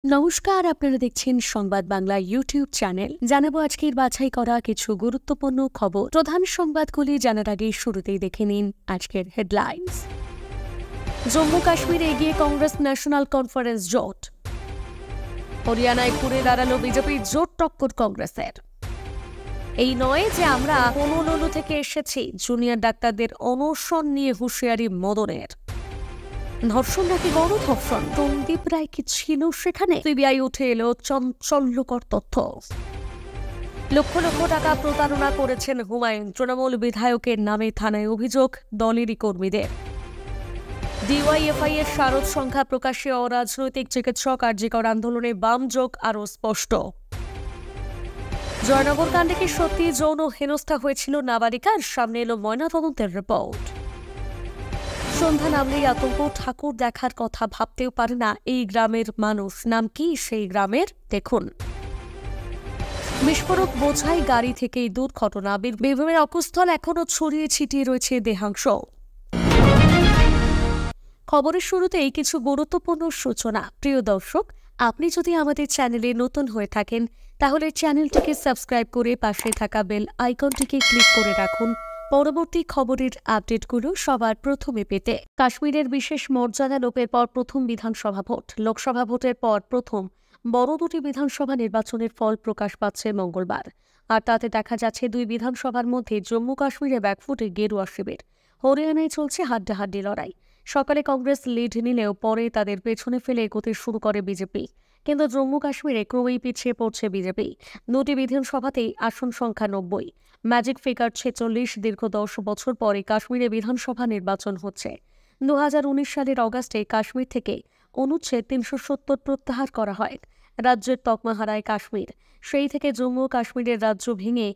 নমস্কার, আপনারা দেখছেন সংবাদ বাংলা ইউটিউব চ্যানেল। জানাবো আজকের বাছাই করা কিছু গুরুত্বপূর্ণ খবর। প্রধান সংবাদগুলি জানার আগে শুরুতেই দেখে নিন আজকের হেডলাইন্স। জম্মু কাশ্মীরে এগিয়ে কংগ্রেস ন্যাশনাল কনফারেন্স জোট। হরিয়ানায় ঘুরে দাঁড়ালো বিজেপি, জোট টক্কর কংগ্রেসের। এই নয় যে আমরা কোনলু থেকে এসেছি, জুনিয়র ডাক্তারদের অনশন নিয়ে হুঁশিয়ারি মদনের। ধর্ষণ নাকি গণধর্ষণ, সন্দীপ রায় কি ছিল সেখানে? সিবিআই উঠে এলো চাঞ্চল্যকর তথ্য। লক্ষ লক্ষ টাকা প্রতারণা করেছেন হুমায়ুন, তৃণমূল বিধায়কের নামে থানায় অভিযোগ দলেরই কর্মীদের। ডিওয়াইএফআই এর শারদ সংখ্যা প্রকাশে অরাজনৈতিক চিকিৎসক আরজিকর আন্দোলনে বাম যোগ আরও স্পষ্ট। জয়নগর কাণ্ডে কি সত্যি যৌন হেনস্থা হয়েছিল নাবালিকার? সামনে এলো ময়নাতদন্তের রিপোর্ট। সন্ধ্যা নামলেই আতঙ্ক, ঠাকুর দেখার কথা ভাবতেও পারে না এই গ্রামের মানুষ। নাম কি সেই গ্রামের? দেখুন। বিস্ফোরক বোঝাই গাড়ি থেকেই দুর্ঘটনা, বীরভূমের অকুস্থল এখনও ছড়িয়ে ছিটিয়ে রয়েছে দেহাংশ। খবরের শুরুতেই কিছু গুরুত্বপূর্ণ সূচনা। প্রিয় দর্শক, আপনি যদি আমাদের চ্যানেলে নতুন হয়ে থাকেন তাহলে চ্যানেলটিকে সাবস্ক্রাইব করে পাশে থাকা বেল আইকনটিকে ক্লিক করে রাখুন পরবর্তী খবরের আপডেটগুলো সবার প্রথমে পেতে। কাশ্মীরের বিশেষ মর্যাদা লোপের পর প্রথম বিধানসভা ভোট। লোকসভা ভোটের পর প্রথম বড় দুটি বিধানসভা নির্বাচনের ফল প্রকাশ পাচ্ছে মঙ্গলবার। আর তাতে দেখা যাচ্ছে দুই বিধানসভার মধ্যে জম্মু কাশ্মীরে ব্যাকফুটে গেরুয়া শিবির, হরিয়ানায় চলছে হাড্ডাহাড্ডি লড়াই। সকালে কংগ্রেস লিড নিলেও পরে তাদের পেছনে ফেলে এগোতে শুরু করে বিজেপি। কিন্তু জম্মু কাশ্মীরে ক্রমেই পিছিয়ে পড়ছে বিজেপি। দুটি বিধানসভাতেই আসন সংখ্যা ৯০, ম্যাজিক ফিগার ৪৬। দীর্ঘ ১০ বছর পরে কাশ্মীরে বিধানসভা নির্বাচন হচ্ছে। ২০১৯ সালের অগাস্টে কাশ্মীর থেকে অনুচ্ছেদ ৩৭০ প্রত্যাহার করা হয়। রাজ্যের তকমা হারায় কাশ্মীর। সেই থেকে জম্মু কাশ্মীরের রাজ্য ভেঙে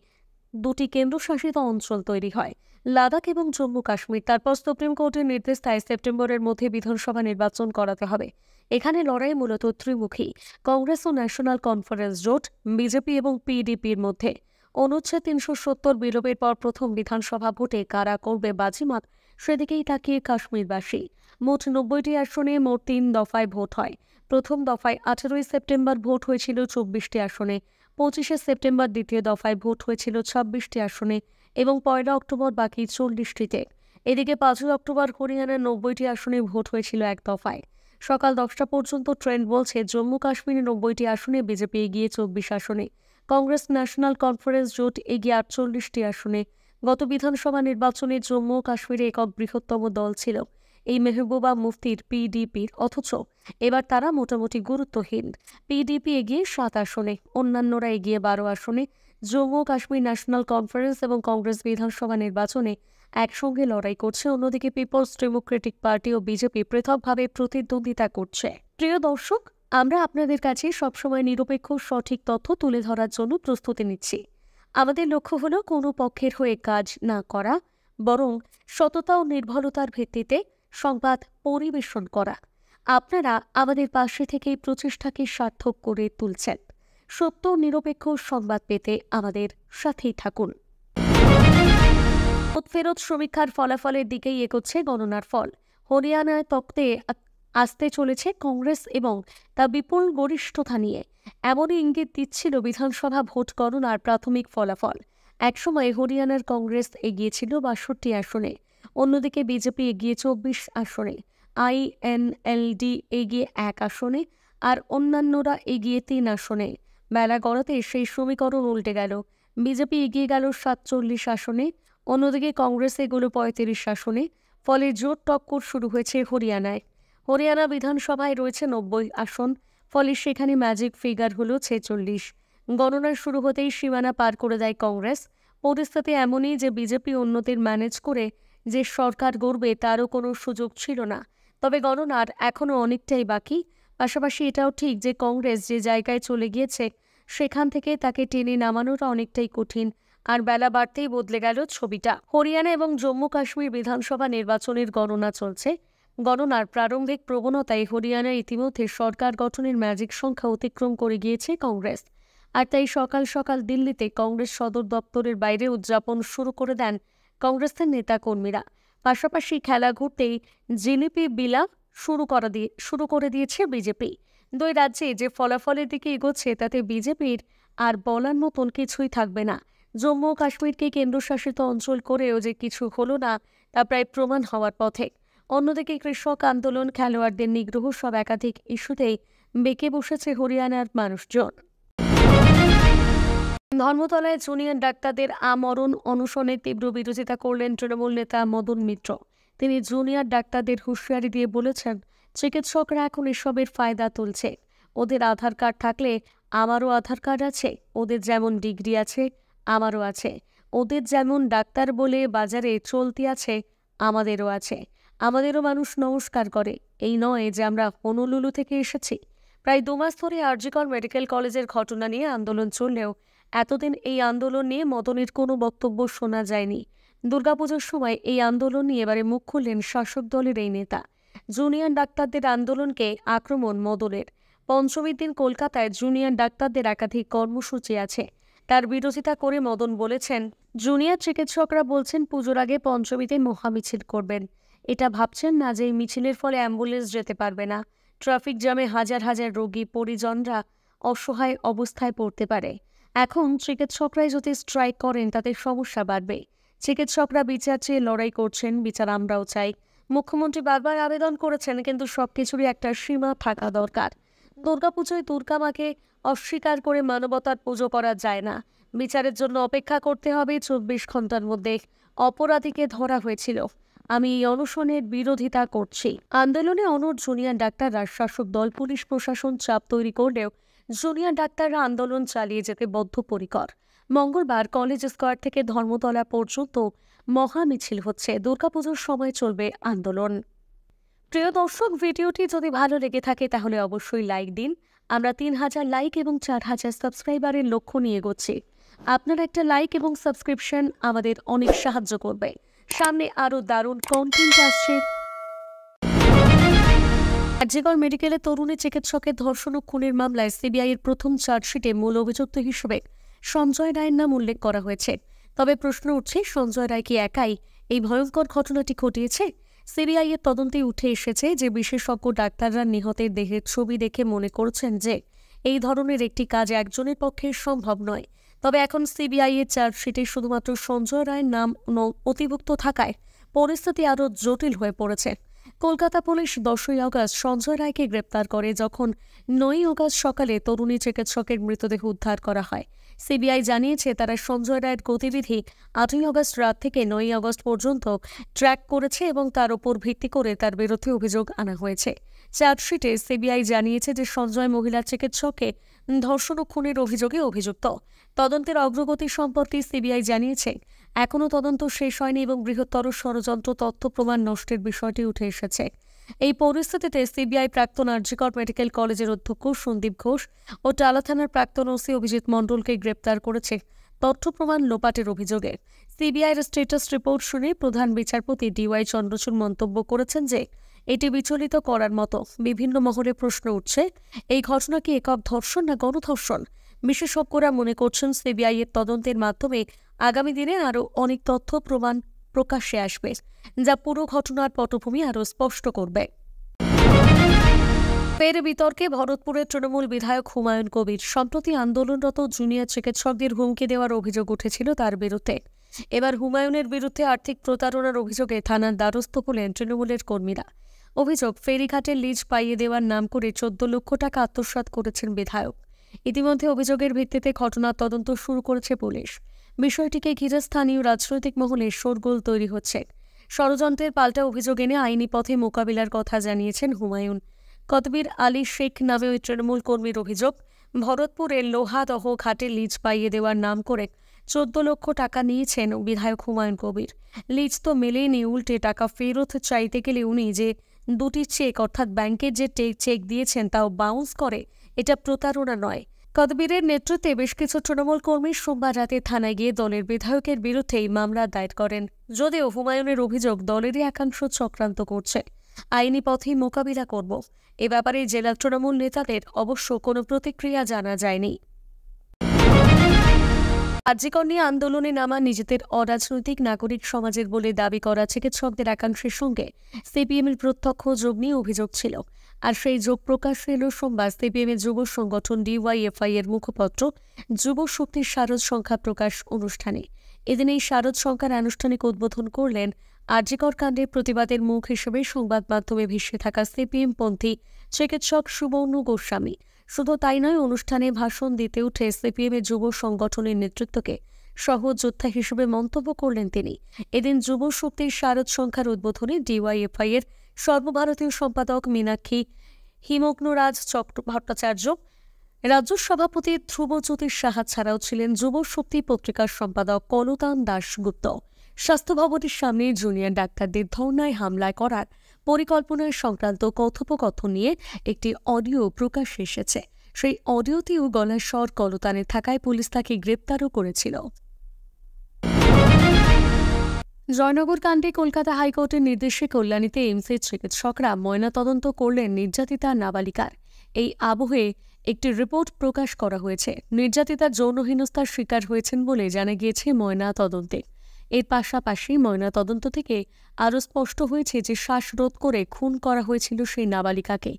দুটি কেন্দ্রশাসিত অঞ্চল তৈরি হয়, লাদাখ এবং জম্মু কাশ্মীর। তারপর সুপ্রিম কোর্টের নির্দেশ দেয় সেপ্টেম্বরের মধ্যে বিধানসভা নির্বাচন করাতে হবে। এখানে লড়াই মূলত ত্রিমুখী, কংগ্রেস ও ন্যাশনাল কনফারেন্স জোট, বিজেপি এবং পিডিপির মধ্যে। অনুচ্ছেদ ৩৭০ বিলোপের পর প্রথম বিধানসভা ভোটে কারা করবে বাজিমাত, সেদিকেই তাকিয়ে কাশ্মীরবাসী। মোট ৯০টি আসনে মোট ৩ দফায় ভোট হয়। প্রথম দফায় ১৮ই সেপ্টেম্বর ভোট হয়েছিল ২৪টি আসনে, ২৫শে সেপ্টেম্বর দ্বিতীয় দফায় ভোট হয়েছিল ২৬টি আসনে এবং ১ অক্টোবর বাকি ৪০টিতে। এদিকে ৫ অক্টোবর হরিয়ানার ৯০টি আসনে ভোট হয়েছিল এক দফায়। সকাল ১০টা পর্যন্ত ট্রেন্ড বলছে জম্মু কাশ্মীরে ৯০টি আসনে বিজেপি এগিয়ে ২৪ আসনে, কংগ্রেস ন্যাশনাল কনফারেন্স জোট এগিয়ে ৪৮টি আসনে। গত বিধানসভা নির্বাচনে জম্মু কাশ্মীরে একক বৃহত্তম দল ছিল এই মেহবুবা মুফতির পিডিপির, অথচ এবার তারা মোটামুটি গুরুত্বহীন। পিডিপি এগিয়ে ৭ আসনে, অন্যান্যরা এগিয়ে ১২ আসনে। জম্মু কাশ্মীর ন্যাশনাল কনফারেন্স এবং কংগ্রেস বিধানসভা নির্বাচনে একসঙ্গে লড়াই করছে। অন্যদিকে পিপলস ডেমোক্রেটিক পার্টি ও বিজেপি পৃথকভাবে প্রতিদ্বন্দ্বিতা করছে। প্রিয় দর্শক, আমরা আপনাদের কাছে সবসময় নিরপেক্ষ সঠিক তথ্য তুলে ধরার জন্য প্রস্তুতি নিচ্ছি। আমাদের লক্ষ্য হলো কোনো পক্ষের হয়ে কাজ না করা, বরং সততা ও নির্ভরতার ভিত্তিতে সংবাদ পরিবেশন করা। আপনারা আমাদের পাশে থেকে এই প্রচেষ্টাকে সার্থক করে তুলছেন। সত্য নিরপেক্ষ সংবাদ পেতে আমাদের সাথেই থাকুন। ফেরত সমীক্ষার ফলাফলের দিকেই এগোচ্ছে গণনার ফল। হরিয়ানায় তক্তে আসতে চলেছে কংগ্রেস এবং তা বিপুল গরিষ্ঠতা নিয়ে। এমনই ইঙ্গিত দিচ্ছিল বিধানসভা ভোট গণনার প্রাথমিক ফলাফল। একসময় হরিয়ানার কংগ্রেস এগিয়েছিল ৬২ আসনে, অন্যদিকে বিজেপি এগিয়ে ২৪ আসনে, আইএনএলডি এগিয়ে ১ আসনে আর অন্যান্যরা এগিয়ে ৩ আসনে। বেলা গড়াতে সেই সমীকরণ উল্টে গেল। বিজেপি এগিয়ে গেল ৪৭ আসনে, অন্যদিকে কংগ্রেস এগুলো ৩৫ আসনে। ফলে জোট টক্কর শুরু হয়েছে হরিয়ানায়। হরিয়ানা বিধানসভায় রয়েছে ৯০ আসন, ফলে সেখানে ম্যাজিক ফিগার হলো ৪৬। গণনা শুরু হতেই সীমানা পার করে দেয় কংগ্রেস। পরিস্থিতি এমনই যে বিজেপি অন্যদের ম্যানেজ করে যে সরকার গড়বে তারও কোনো সুযোগ ছিল না। তবে গণনার এখনও অনেকটাই বাকি। পাশাপাশি এটাও ঠিক যে কংগ্রেস যে জায়গায় চলে গিয়েছে সেখান থেকে তাকে টেনে নামানোটা অনেকটাই কঠিন। আর বেলা বাড়তেই বদলে গেল ছবিটা। হরিয়ানা এবং জম্মু কাশ্মীর বিধানসভা নির্বাচনের গণনা চলছে। গণনার প্রারম্ভিক প্রবণতায় হরিয়ানায় ইতিমধ্যে সরকার গঠনের ম্যাজিক সংখ্যা অতিক্রম করে গিয়েছে কংগ্রেস। আর তাই সকাল সকাল দিল্লিতে কংগ্রেস সদর দপ্তরের বাইরে উদযাপন শুরু করে দেন কংগ্রেসের নেতাকর্মীরা। পাশাপাশি খেলা ঘুরতেই জিলিপি বিলা শুরু করে দিয়েছে বিজেপি। দুই রাজ্যে যে ফলাফলের দিকে এগোচ্ছে তাতে বিজেপির আর বলার মতন কিছুই থাকবে না। জম্মু ও কাশ্মীরকে কেন্দ্রশাসিত অঞ্চল করেও যে কিছু হলো না তা প্রায় প্রমাণ হওয়ার পথে। অন্যদিকে কৃষক আন্দোলন, খেলোয়াড়দের নিগ্রহ সব একাধিক ইস্যুতেই বেঁকে বসেছে হরিয়ানার মানুষজন। ধর্মতলায় জুনিয়র ডাক্তারদের আমরণ অনশনের তীব্র বিরোধিতা করলেন তৃণমূল নেতা মদন মিত্র। তিনি জুনিয়র ডাক্তারদের হুঁশিয়ারি দিয়ে বলেছেন, চিকিৎসকরা এখন এসবের ফায়দা তুলছে। ওদের আধার কার্ড থাকলে আমারও আধার কার্ড আছে, ওদের যেমন ডিগ্রি আছে আমারও আছে, ওদের যেমন ডাক্তার বলে বাজারে চলতি আছে আমাদেরও আছে। আমাদেরও মানুষ নমস্কার করে, এই নয় যে আমরা হনুলুলু থেকে এসেছি। প্রায় 2 মাস ধরে আরজিকর মেডিকেল কলেজের ঘটনা নিয়ে আন্দোলন চললেও এতদিন এই আন্দোলন নিয়ে মদনের কোনো বক্তব্য শোনা যায়নি। দুর্গাপুজোর সময় এই আন্দোলন নিয়ে এবারে মুখ খুললেন শাসক দলের এই নেতা। জুনিয়র ডাক্তারদের আন্দোলনকে আক্রমণ মদনের। পঞ্চমীর দিন কলকাতায় জুনিয়র ডাক্তারদের একাধিক কর্মসূচি আছে, তার বিরোধিতা করে মদন বলেছেন, জুনিয়র চিকিৎসকরা বলছেন পুজোর আগে পঞ্চমীতে মহামিছিল করবেন। এটা ভাবছেন না যে এই মিছিলের ফলে অ্যাম্বুলেন্স যেতে পারবে না, ট্রাফিক জ্যামে হাজার হাজার রোগী পরিজনরা অসহায় অবস্থায় পড়তে পারে। এখন চিকিৎসকরাই যদি স্ট্রাইক করেন তাতে সমস্যা বাড়বে। চিকিৎসকরা বিচার চেয়ে লড়াই করছেন, বিচার আমরাও চাই। মুখ্যমন্ত্রী বারবার আবেদন করেছেন, কিন্তু সবকিছুরই একটা সীমা থাকা দরকার। দুর্গাপুজোয় দুর্গা মাকে অস্বীকার করে মানবতার পুজো করা যায় না। বিচারের জন্য অপেক্ষা করতে হবে 24 ঘন্টার মধ্যে। অপরাধীকে ধরা হয়েছিল। আমি এই অনশনের বিরোধিতা করছি। আন্দোলনে অনড় জুনিয়র ডাক্তাররা শাসক দল, পুলিশ প্রশাসন চাপ তৈরি করলেও জুনিয়র ডাক্তাররা আন্দোলন চালিয়ে যেতে বদ্ধপরিকর। মঙ্গলবার কলেজ স্কোয়ার থেকে ধর্মতলা পর্যন্ত মহামিছিল হচ্ছে। দুর্গাপুজোর সময় চলবে আন্দোলন। প্রিয় দর্শক, ভিডিওটি যদি ভালো লেগে থাকে তাহলে অবশ্যই লাইক দিন। আমরা 3000 লাইক এবং 4000 সাবস্ক্রাইবারের লক্ষ্য নিয়ে এগোচ্ছি। আপনার একটা লাইক এবং সাবস্ক্রিপশন আমাদের অনেক সাহায্য করবে। সামনে আরও দারুণ কন্টেন্ট আসছে। আরজিকর মেডিকেলে তরুণী চিকিৎসকের ধর্ষণ ও খুনের মামলায় সিবিআইয়ের প্রথম চার্জশিটে মূল অভিযুক্ত হিসেবে সঞ্জয় রায়ের নাম উল্লেখ করা হয়েছে। তবে প্রশ্ন উঠছে, সঞ্জয় রায় কি একাই এই ভয়ঙ্কর ঘটনাটি ঘটিয়েছে? সিবিআইয়ের তদন্তে উঠে এসেছে যে বিশেষজ্ঞ ডাক্তাররা নিহতের দেহের ছবি দেখে মনে করছেন যে এই ধরনের একটি কাজ একজনের পক্ষে সম্ভব নয়। তবে এখন সিবিআইয়ের চার্জশিটে শুধুমাত্র সঞ্জয় রায়ের নাম নথিভুক্ত থাকায় পরিস্থিতি আরও জটিল হয়ে পড়েছে। কলকাতা পুলিশ 10ই আগস্ট সঞ্জয় রায়কে গ্রেপ্তার করে, যখন 9ই আগস্ট সকালে তরুণী চিকিৎসকের মৃতদেহ উদ্ধার করা হয়। সিবিআই জানিয়েছে তারা সঞ্জয় রায়ের গতিবিধি 8ই আগস্ট রাত থেকে 9ই আগস্ট পর্যন্ত ট্র্যাক করেছে এবং তার উপর ভিত্তি করে তার বিরুদ্ধে অভিযোগ আনা হয়েছে। চার্জশিটে সিবিআই জানিয়েছে যে সঞ্জয় মহিলা চিকিৎসককে ধর্ষণ ও খুনের অভিযোগে অভিযুক্ত। তদন্তের অগ্রগতি সম্পর্কে সিবিআই জানিয়েছে, এখনও তদন্ত শেষ হয়নি এবং বৃহত্তর ষড়যন্ত্র, তথ্য প্রমাণ নষ্টের বিষয়টি উঠে এসেছে। এই পরিস্থিতিতে সিবিআই প্রাক্তন আরজিকর মেডিকেল কলেজের অধ্যক্ষ সন্দীপ ঘোষ ও টালা থানার প্রাক্তন ওসি অভিজিৎ মণ্ডলকে গ্রেপ্তার করেছে তথ্য প্রমাণ লোপাটের অভিযোগে। সিবিআইয়ের স্ট্যাটাস রিপোর্ট শুনে প্রধান বিচারপতি ডিওয়াই চন্দ্রচূড় মন্তব্য করেছেন যে এটি বিচলিত করার মতো। বিভিন্ন মহলে প্রশ্ন উঠছে, এই ঘটনা কি একক ধর্ষণ না গণধর্ষণ? বিশেষজ্ঞরা মনে করছেন সিবিআইয়ের তদন্তের মাধ্যমে আগামী দিনে আরও অনেক তথ্য প্রমাণ প্রকাশ্যে আসবে, যা পুরো ঘটনার পটভূমি আরও স্পষ্ট করবে। ফের বিতর্কে ভরতপুরের তৃণমূল বিধায়ক হুমায়ুন কবির। সম্প্রতি আন্দোলনরত জুনিয়র চিকিৎসকদের হুমকি দেওয়ার অভিযোগ উঠেছিল তার বিরুদ্ধে। এবার হুমায়ুনের বিরুদ্ধে আর্থিক প্রতারণার অভিযোগে থানার দ্বারস্থ হলেন তৃণমূলের কর্মীরা। অভিযোগ, ফেরিঘাটের লিজ পাইয়ে দেওয়ার নাম করে 14 লক্ষ টাকা আত্মসাৎ করেছেন বিধায়ক। ইতিমধ্যে অভিযোগের ভিত্তিতে ঘটনার তদন্ত শুরু করেছে পুলিশ। বিষয়টিকে ঘিরে স্থানীয় রাজনৈতিক মহলে শোরগোল তৈরি হচ্ছে। ষড়যন্ত্রের পাল্টা অভিযোগ এনে আইনি পথে মোকাবিলার কথা জানিয়েছেন হুমায়ুন। কতবির আলী শেখ নামে ওই তৃণমূল কর্মীর অভিযোগ, ভরতপুরের লোহাদহ ঘাটে লিজ পাইয়ে দেওয়ার নাম করে 14 লক্ষ টাকা নিয়েছেন বিধায়ক হুমায়ুন কবির। লিজ তো মেলেনি, উল্টে টাকা ফেরত চাইতে গেলে উনি যে দুটি চেক, অর্থাৎ ব্যাংকের যে চেক দিয়েছেন তাও বাউন্স করে। এটা প্রতারণা নয়। কদবীরের নেতৃত্বে বেশ কিছু তৃণমূল কর্মী সোমবার রাতে থানায় গিয়ে দলের বিধায়কের বিরুদ্ধেই মামলা দায়ের করেন। যদিও হুমায়ুনের অভিযোগ দলেরই একাংশ চক্রান্ত করছে। আইনি পথেই মোকাবিলা করব। এ ব্যাপারে জেলা তৃণমূল নেতাদের অবশ্য কোনো প্রতিক্রিয়া জানা যায়নি। আরজিকর নিয়ে আন্দোলনে নামা নিজেদের অরাজনৈতিক নাগরিক সমাজের বলে দাবি করা চিকিৎসকদের একাংশের সঙ্গে সিপিএমের প্রত্যক্ষ যোগ নিয়ে অভিযোগ ছিল। আর সেই যোগ প্রকাশ এলো সোমবার সিপিএমের যুব সংগঠন ডিওয়াইএফআই এর মুখপত্র যুব শক্তির শারদ সংখ্যা প্রকাশ অনুষ্ঠানে। এদিন এই শারদ সংখ্যার আনুষ্ঠানিক উদ্বোধন করলেন আরজিকর কাণ্ডে প্রতিবাদের মুখ হিসেবে সংবাদ মাধ্যমে ভেসে থাকা সিপিএমপন্থী চিকিৎসক সুবর্ণ গোস্বামী। শুধু তাই নয়, অনুষ্ঠানে ভাষণ দিতে উঠে সিপিএমের যুব সংগঠনের নেতৃত্বকে সহযোদ্ধা হিসেবে মন্তব্য করলেন তিনি। এদিন যুব শক্তির শারদ সংখ্যার উদ্বোধনে ডিওয়াইএফআই এর সর্বভারতীয় সম্পাদক মীনাক্ষী হিমগ্নরাজ ভট্টাচার্য, রাজ্য সভাপতি ধ্রুবজ্যোতি সাহা ছাড়াও ছিলেন যুব শক্তি পত্রিকার সম্পাদক কলতান দাশগুপ্ত। স্বাস্থ্য ভবনের সামনে জুনিয়র ডাক্তারদের ধর্নায় হামলায় করার পরিকল্পনা সংক্রান্ত কথোপকথন নিয়ে একটি অডিও প্রকাশ এসেছে। সেই অডিওতেও গলার স্বর কলতানের থাকায় পুলিশ তাকে গ্রেপ্তারও করেছিল। জয়নগর কাণ্ডে কলকাতা হাইকোর্টের নির্দেশে কল্যাণীতে এইমসের চিকিৎসকরা ময়নাতদন্ত করলেন নির্যাতিতা নাবালিকার। এই আবহে একটি রিপোর্ট প্রকাশ করা হয়েছে। নির্যাতিতা যৌন হেনস্থার শিকার হয়েছেন বলে জানা গিয়েছে ময়নাতদন্তে। এর পাশাপাশি ময়নাতদন্ত থেকে আরও স্পষ্ট হয়েছে যে শ্বাসরোধ করে খুন করা হয়েছিল সেই নাবালিকাকে।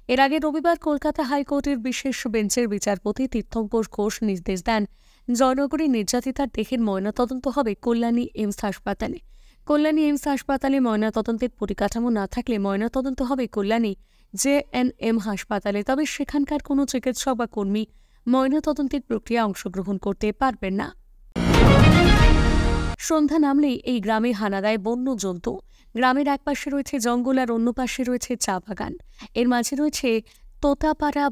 এর আগে রবিবার কলকাতা হাইকোর্টের বিশেষ বেঞ্চের বিচারপতি তীর্থঙ্কর ঘোষ নির্দেশ দেন, জয়নগরে নির্যাতিতার দেহের ময়নাতদন্ত হবে কল্যাণী এইমস হাসপাতালে। কল্যাণী এইমস হাসপাতালে ময়নাতদন্তের পরিকাঠামো না থাকলে ময়নাতদন্ত হবে কল্যাণী জেএনএম হাসপাতালে। তবে সেখানকার কোনো চিকিৎসক বা কর্মী ময়নাতদন্তের প্রক্রিয়া অংশগ্রহণ করতে পারবেন না। সন্ধ্যা নামলেই এই গ্রামে হানা দেয় বন্য জন্তু। গ্রামের এক পাশে রয়েছে জঙ্গল আর অন্য পাশে রয়েছে চা বাগান। এর মাঝে রয়েছে তোতাপাড়া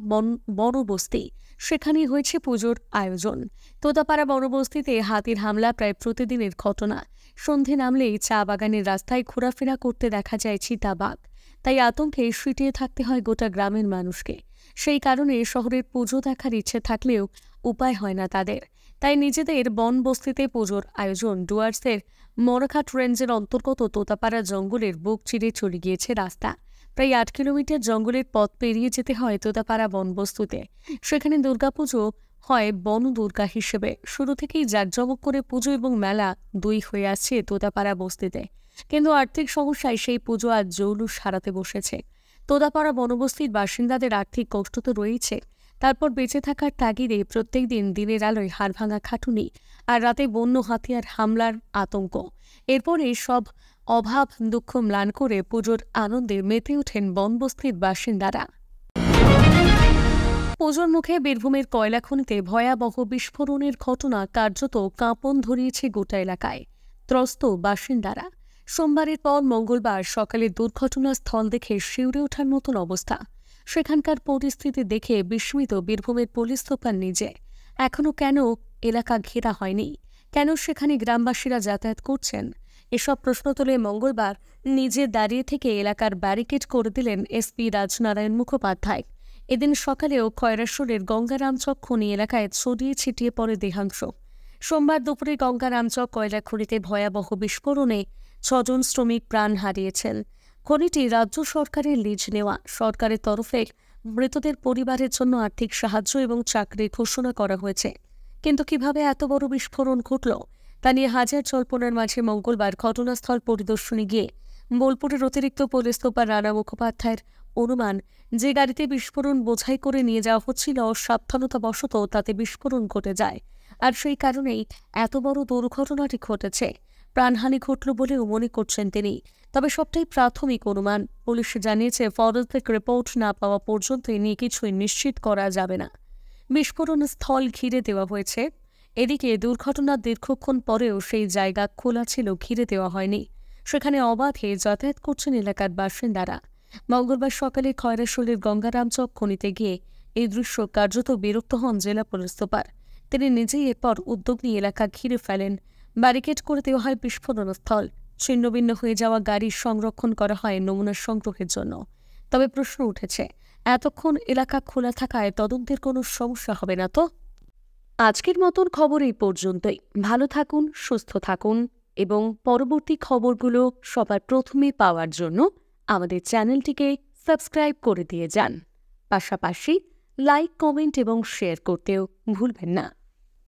বনবস্তি। সেখানেই হয়েছে পুজোর আয়োজন। তোতাপাড়া বনবস্তিতে হাতির হামলা প্রায় প্রতিদিনের ঘটনা। সন্ধে নামলেই চা বাগানের রাস্তায় ঘোরাফেরা করতে দেখা যায় চিতাবাঘ। তাই আতঙ্কে সিটিয়ে থাকতে হয় গোটা গ্রামের মানুষকে। সেই কারণে শহরের পুজো দেখার ইচ্ছে থাকলেও উপায় হয় না তাদের। তাই নিজেদের বনবস্তিতে পুজোর আয়োজন। ডুয়ার্সের মরাঘাট রেঞ্জের অন্তর্গত তোতাপাড়া জঙ্গলের বুক চিরে চলে গিয়েছে রাস্তা। প্রায় 8 কিলোমিটার জঙ্গলের পথ পেরিয়ে যেতে হয় তোতাপাড়া বনবস্তুতে। সেখানে দুর্গাপুজো হয় বন দুর্গা হিসেবে। শুরু থেকেই জাঁকজমক করে পুজো এবং মেলা দুই হয়ে আসছে তোতাপাড়া বস্তিতে। কিন্তু আর্থিক সমস্যায় সেই পুজো আজ জৌলুস হারাতে বসেছে। তোতাপাড়া বনবস্তির বাসিন্দাদের আর্থিক কষ্ট তো রয়েছে, তারপর বেঁচে থাকার তাগিদে প্রত্যেক দিন দিনের আলোয় হাড়ভাঙা খাটুনি আর রাতে বন্য হাতিয়ার হামলার আতঙ্ক। এরপরে সব অভাব দুঃখ ম্লান করে পুজোর আনন্দে মেতে ওঠেন বনবস্তির বাসিন্দারা। পুজোর মুখে বীরভূমের কয়লা খনিতে ভয়াবহ বিস্ফোরণের ঘটনা কার্যত কাঁপন ধরিয়েছে গোটা এলাকায়। ত্রস্ত বাসিন্দারা। সোমবারের পর মঙ্গলবার সকালে দুর্ঘটনাস্থল দেখে শিউরে ওঠার মতন অবস্থা। সেখানকার পরিস্থিতি দেখে বিস্মিত বীরভূমের পুলিশ সুপার নিজে। এখনও কেন এলাকা ঘেরা হয়নি? কেন সেখানে গ্রামবাসীরা যাতায়াত করছেন? এসব প্রশ্ন তুলে মঙ্গলবার নিজে দাঁড়িয়ে থেকে এলাকার ব্যারিকেড করে দিলেন এসপি রাজনারায়ণ মুখোপাধ্যায়। এদিন সকালেও খয়রাশুরের গঙ্গারামচক খনি এলাকায় ছড়িয়ে ছিটিয়ে পড়ে দেহাংশ। সোমবার দুপুরে গঙ্গারামচক কয়লা খনিতে ভয়াবহ বিস্ফোরণে 6 জন শ্রমিক প্রাণ হারিয়েছেন। খনিটি রাজ্য সরকারের লিজ নেওয়া। সরকারের তরফে মৃতদের পরিবারের জন্য আর্থিক সাহায্য এবং চাকরির ঘোষণা করা হয়েছে। কিন্তু কিভাবে এত বড় বিস্ফোরণ ঘটল তা নিয়ে হাজার জল্পনার মাঝে মঙ্গলবার ঘটনাস্থল পরিদর্শনে গিয়ে বোলপুরের অতিরিক্ত পুলিশ সুপার রানা মুখোপাধ্যায়ের অনুমান, যে গাড়িতে বিস্ফোরণ বোঝাই করে নিয়ে যাওয়া হচ্ছিল অসাবধানতাবশত তাতে বিস্ফোরণ ঘটে যায়, আর সেই কারণেই এত বড় দুর্ঘটনাটি ঘটেছে। প্রাণহানি ঘটল বলেও মনে করছেন তিনি। তবে সবটাই প্রাথমিক অনুমান। পুলিশ জানিয়েছে ফরেন্সিক রিপোর্ট না পাওয়া পর্যন্ত এ নিয়ে কিছুই নিশ্চিত করা যাবে না। বিস্ফোরণ স্থল ঘিরে দেওয়া হয়েছে। এদিকে দুর্ঘটনার দীর্ঘক্ষণ পরেও সেই জায়গা খোলা ছিল, ঘিরে দেওয়া হয়নি। সেখানে অবাধে যাতায়াত করছেন এলাকার বাসিন্দারা। মঙ্গলবার সকালে খয়রাশুরের গঙ্গারামচক খনিতে গিয়ে এই দৃশ্য কার্যত বিরক্ত হন জেলা পুলিশ সুপার। তিনি নিজেই এরপর উদ্যোগ নিয়ে এলাকা ঘিরে ফেলেন। ব্যারিকেড করে দেওয়া হয় বিস্ফোরণস্থল। ছিন্নভিন্ন হয়ে যাওয়া গাড়ি সংরক্ষণ করা হয় নমুনা সংগ্রহের জন্য। তবে প্রশ্ন উঠেছে, এতক্ষণ এলাকা খোলা থাকায় তদন্তের কোনো সমস্যা হবে না তো? আজকের মতন খবর এই পর্যন্তই। ভালো থাকুন, সুস্থ থাকুন এবং পরবর্তী খবরগুলো সবার প্রথমে পাওয়ার জন্য আমাদের চ্যানেলটিকে সাবস্ক্রাইব করে দিয়ে যান। পাশাপাশি লাইক, কমেন্ট এবং শেয়ার করতেও ভুলবেন না।